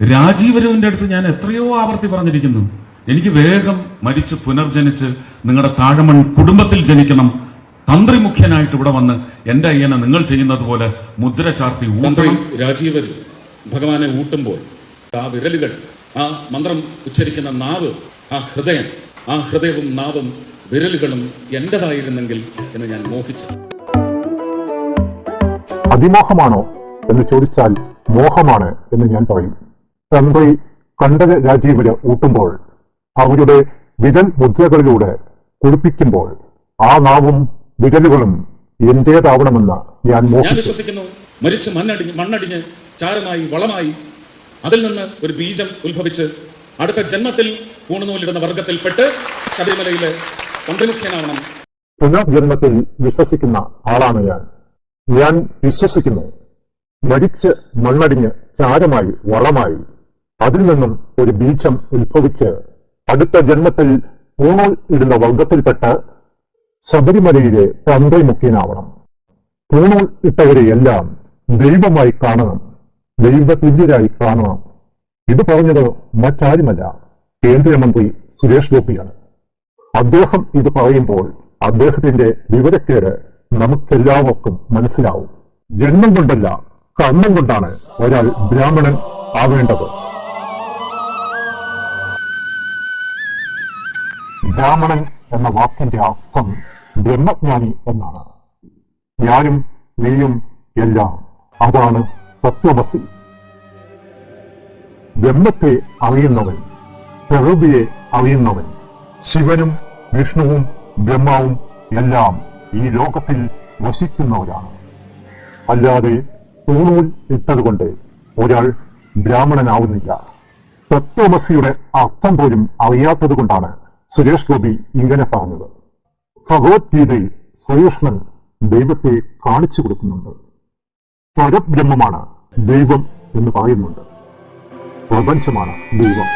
രാജീവരവിന്റെ അടുത്ത് ഞാൻ എത്രയോ ആവർത്തി പറഞ്ഞിരിക്കുന്നു, എനിക്ക് വേഗം മരിച്ച് പുനർജനിച്ച് നിങ്ങളുടെ താഴമൺ കുടുംബത്തിൽ ജനിക്കണം, തന്ത്രി മുഖ്യനായിട്ട് ഇവിടെ വന്ന് എന്റെ അയ്യനെ നിങ്ങൾ ചെയ്യുന്നത് പോലെ മുദ്ര ചാർത്തി ഊട്ടണം. രാജീവർ ഭഗവാനെ ഊട്ടുമ്പോൾ ആ വിരലുകൾ, ആ മന്ത്രം ഉച്ചരിക്കുന്ന നാവ്, ആ ഹൃദയവും നാവും വിരലുകളും എന്റേതായിരുന്നെങ്കിൽ എന്ന് ഞാൻ മോഹിച്ചു. അതിമോഹമാണോ എന്ന് ചോദിച്ചാൽ മോഹമാണ് എന്ന് ഞാൻ പറയും. തന്ത്രി കണ്ഠക രാജീവര് ഊട്ടുമ്പോൾ, അവരുടെ വിരൽ മുദ്രകളിലൂടെ കുളിപ്പിക്കുമ്പോൾ ആ നാവും വിരലുകളും എന്റേതാവണമെന്ന് ഞാൻ വിശ്വസിക്കുന്നു. മരിച്ച് മണ്ണടിഞ്ഞ് ചാരമായി വളമായി അതിൽ നിന്ന് ഒരു ബീജം ഉത്ഭവിച്ച് അടുത്ത ജന്മത്തിൽ പൂണുനൂലിടുന്ന വർഗത്തിൽപ്പെട്ട് ശബരിമലയിലെ തന്ത്രിമുഖ്യനാവണം. പുനർജന്മത്തിൽ വിശ്വസിക്കുന്ന ആളാണ് ഞാൻ വിശ്വസിക്കുന്നു. മരിച്ച് മണ്ണടിഞ്ഞ് ചാരമായി വളമായി അതിൽ നിന്നും ഒരു ബീജം ഉത്ഭവിച്ച് അടുത്ത ജന്മത്തിൽ പൂണൂൽ ഇടുന്ന വർഗത്തിൽപ്പെട്ട് ശബരിമലയിലെ തന്ത്രിമുഖ്യനാവണം. പൂണൂൽ ഇട്ടവരെയെല്ലാം ദൈവമായി കാണണം, ദൈവതുല്യരായി കാണണം. ഇത് പറഞ്ഞത് മറ്റാരുമല്ല, കേന്ദ്രമന്ത്രി സുരേഷ് ഗോപിയാണ്. അദ്ദേഹം ഇത് പറയുമ്പോൾ അദ്ദേഹത്തിന്റെ വിവരക്കേട് നമുക്കെല്ലാവർക്കും മനസ്സിലാവും. ജന്മം കൊണ്ടല്ല, കർമ്മം കൊണ്ടാണ് ഒരാൾ ബ്രാഹ്മണൻ ആവേണ്ടത്. ബ്രാഹ്മണൻ എന്ന വാക്കിന്റെ അർത്ഥം ബ്രഹ്മജ്ഞാനി എന്നാണ്. ഞാനും നീയും എല്ലാം അതാണ് തത്വമസി. ബ്രഹ്മത്തെ അറിയുന്നവൻ, പ്രകൃതിയെ അറിയുന്നവൻ, ശിവനും വിഷ്ണുവും ബ്രഹ്മാവും എല്ലാം ഈ ലോകത്തിൽ വസിക്കുന്നവരാണ്. അല്ലാതെ പൂണൂൽ ഇട്ടതുകൊണ്ട് ഒരാൾ ബ്രാഹ്മണനാവുന്നില്ല. തത്വമസിയുടെ അർത്ഥം പോലും അറിയാത്തത് കൊണ്ടാണ് സുരേഷ് ഗോപി ഇങ്ങനെ പറഞ്ഞത്. ഭഗവത്ഗീതയിൽ ശ്രീകൃഷ്ണൻ ദൈവത്തെ കാണിച്ചു കൊടുക്കുന്നുണ്ട്. പരബ്രഹ്മമാണ് ദൈവം എന്ന് പറയുന്നുണ്ട്. പ്രപഞ്ചമാണ് ദൈവം.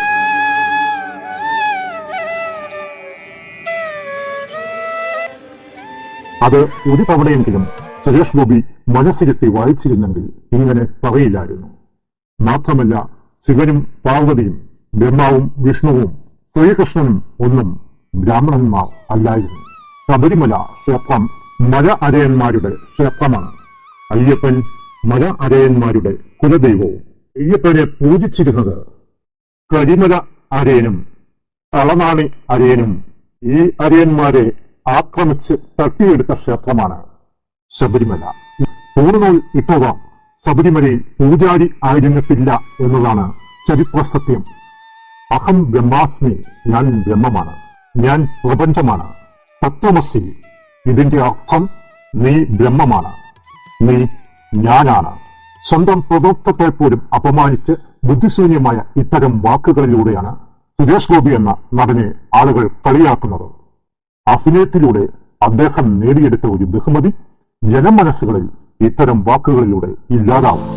അത് ഒരു തവണയെങ്കിലും സുരേഷ് ഗോപി മനസ്സിലെത്തി വായിച്ചിരുന്നെങ്കിൽ ഇങ്ങനെ പറയില്ലായിരുന്നു. മാത്രമല്ല, ശിവനും പാർവതിയും ബ്രഹ്മാവും വിഷ്ണുവും ശ്രീകൃഷ്ണനും ഒന്നും ബ്രാഹ്മണന്മാർ അല്ലായിരുന്നു. ശബരിമല ക്ഷേത്രം മല അരയന്മാരുടെ ക്ഷേത്രമാണ്. അയ്യപ്പൻ മല അരയന്മാരുടെ കുലദൈവവും. അയ്യപ്പനെ പൂജിച്ചിരുന്നത് കരിമല അരയനും തളനാണി അരയനും. ഈ അരയന്മാരെ ആക്രമിച്ച് തട്ടിയെടുത്ത ക്ഷേത്രമാണ് ശബരിമല. പൂർണ്ണൂൽ ഇട്ടവർ ശബരിമലയിൽ പൂജാരി ആയിരുന്നിട്ടില്ല എന്നതാണ് ചരിത്ര സത്യം. അഹം ബ്രഹ്മാസ്മി, ഞാൻ ബ്രഹ്മമാണ്, ഞാൻ പ്രപഞ്ചമാണ്. തത്വമസി, ഇതിന്റെ അർത്ഥം നീ ബ്രഹ്മമാണ്, നീ ഞാനാണ്. സ്വന്തം പ്രവൃത്തത്തെ പോലും അപമാനിച്ച് ബുദ്ധിശൂന്യമായ ഇത്തരം വാക്കുകളിലൂടെയാണ് സുരേഷ് ഗോപി എന്ന നടനെ ആളുകൾ കളിയാക്കുന്നത്. അഭിനയത്തിലൂടെ അദ്ദേഹം നേടിയെടുത്ത ഒരു ബഹുമതി ജനമനസ്സുകളിൽ ഇത്തരം വാക്കുകളിലൂടെ ഇല്ലാതാവും.